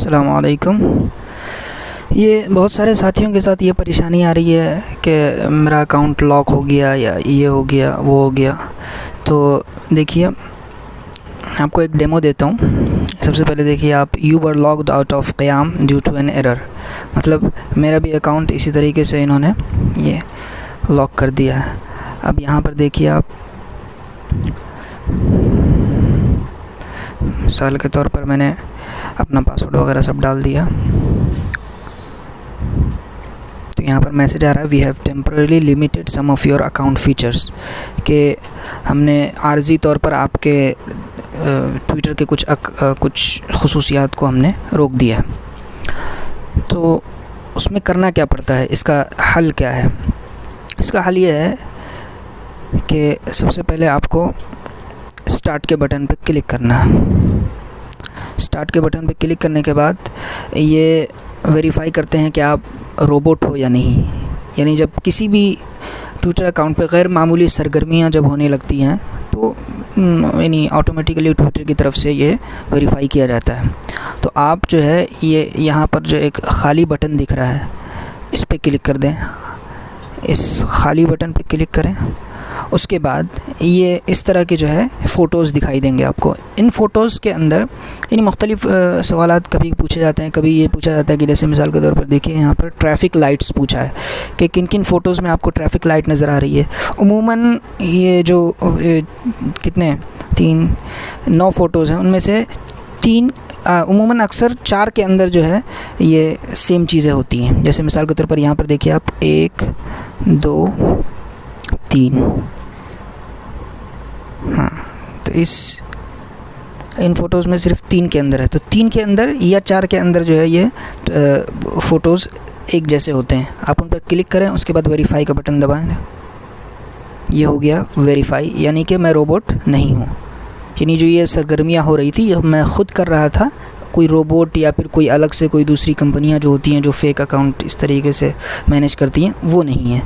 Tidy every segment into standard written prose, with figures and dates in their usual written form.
अस्सलाम वालेकुम। ये बहुत सारे साथियों के साथ ये परेशानी आ रही है कि मेरा अकाउंट लॉक हो गया या ये हो गया वो हो गया। तो देखिए, आपको एक डेमो देता हूँ। सबसे पहले देखिए आप, you were logged out of क़याम ड्यू टू एन एरर, मतलब मेरा भी अकाउंट इसी तरीके से इन्होंने ये लॉक कर दिया है। अब यहाँ पर देखिए आप, मिसाल के तौर पर मैंने अपना पासवर्ड वगैरह सब डाल दिया, तो यहाँ पर मैसेज आ रहा है, we have temporary limited some of your account features, कि हमने आर्जी तौर पर आपके ट्विटर के कुछ खुसूसियात को हमने रोक दिया है। तो उसमें करना क्या पड़ता है, इसका हल क्या है? इसका हल ये है कि सबसे पहले आपको स्टार्ट के बटन पर क्लिक करना है। स्टार्ट के बटन पर क्लिक करने के बाद ये वेरीफाई करते हैं कि आप रोबोट हो या नहीं। यानी जब किसी भी ट्विटर अकाउंट पे गैर मामूली सरगर्मियाँ जब होने लगती हैं तो यानी ऑटोमेटिकली ट्विटर की तरफ से ये वेरीफाई किया जाता है। तो आप जो है ये यहाँ पर जो एक खाली बटन दिख रहा है, इस पर क्लिक कर दें। इस खाली बटन पे क्लिक करें, उसके बाद ये इस तरह के जो है फ़ोटोज़ दिखाई देंगे आपको। इन फ़ोटोज़ के अंदर यानी मुख्तलिफ़ सवालात कभी पूछे जाते हैं। कभी ये पूछा जाता है कि जैसे मिसाल के तौर पर देखिए यहाँ पर ट्रैफ़िक लाइट्स पूछा है कि किन किन फ़ोटोज़ में आपको ट्रैफ़िक लाइट नज़र आ रही है। उमूमन ये जो कितने 9 फ़ोटोज़ हैं, उनमें से 3 उमूमन अक्सर 4 के अंदर जो है ये सेम चीज़ें होती हैं। जैसे मिसाल के तौर पर यहाँ पर देखिए आप 1 2 3, हाँ, तो इन फ़ोटोज़ में सिर्फ 3 के अंदर है। तो 3 के अंदर या 4 के अंदर जो है ये फ़ोटोज़ एक जैसे होते हैं। आप उन पर क्लिक करें, उसके बाद वेरीफ़ाई का बटन दबाएं। ये हो गया वेरीफ़ाई, यानी कि मैं रोबोट नहीं हूँ। यानी जो ये सरगर्मियाँ हो रही थी, जब मैं ख़ुद कर रहा था, कोई रोबोट या फिर कोई अलग से कोई दूसरी कंपनियाँ जो होती हैं जो फ़ेक अकाउंट इस तरीके से मैनेज करती हैं, वो नहीं है।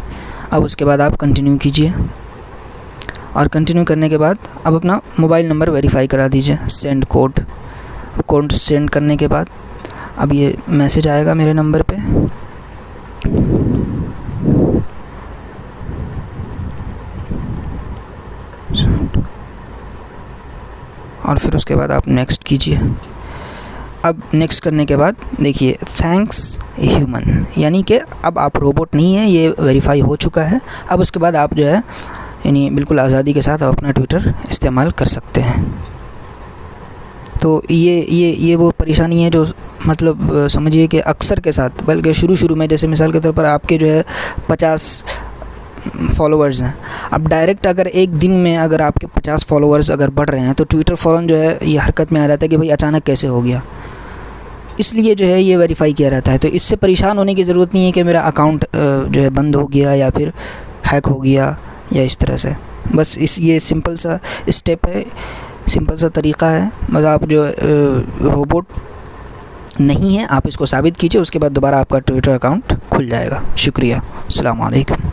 अब उसके बाद आप कंटिन्यू कीजिए, और कंटिन्यू करने के बाद अब अपना मोबाइल नंबर वेरीफ़ाई करा दीजिए। सेंड कोड सेंड करने के बाद अब ये मैसेज आएगा मेरे नंबर पे, और फिर उसके बाद आप नेक्स्ट कीजिए। अब नेक्स्ट करने के बाद देखिए, थैंक्स ह्यूमन, यानी कि अब आप रोबोट नहीं हैं, ये वेरीफाई हो चुका है। अब उसके बाद आप जो है यानी बिल्कुल आज़ादी के साथ आप अपना ट्विटर इस्तेमाल कर सकते हैं। तो ये वो परेशानी है जो मतलब समझिए कि अक्सर के साथ, बल्कि शुरू में जैसे मिसाल के तौर पर आपके जो है 50 फॉलोअर्स हैं। अब डायरेक्ट अगर एक दिन में अगर आपके 50 फॉलोअर्स अगर बढ़ रहे हैं तो ट्विटर फ़ौरन जो है ये हरकत में आ जाता है कि भाई अचानक कैसे हो गया। इसलिए जो है ये वेरीफ़ाई किया रहता है। तो इससे परेशान होने की ज़रूरत नहीं है कि मेरा अकाउंट जो है बंद हो गया या फिर हैक हो गया या इस तरह से। बस ये सिंपल सा स्टेप है, सिंपल सा तरीक़ा है। मतलब आप जो रोबोट नहीं है, आप इसको साबित कीजिए, उसके बाद दोबारा आपका ट्विटर अकाउंट खुल जाएगा। शुक्रिया। अस्सलाम वालेकुम।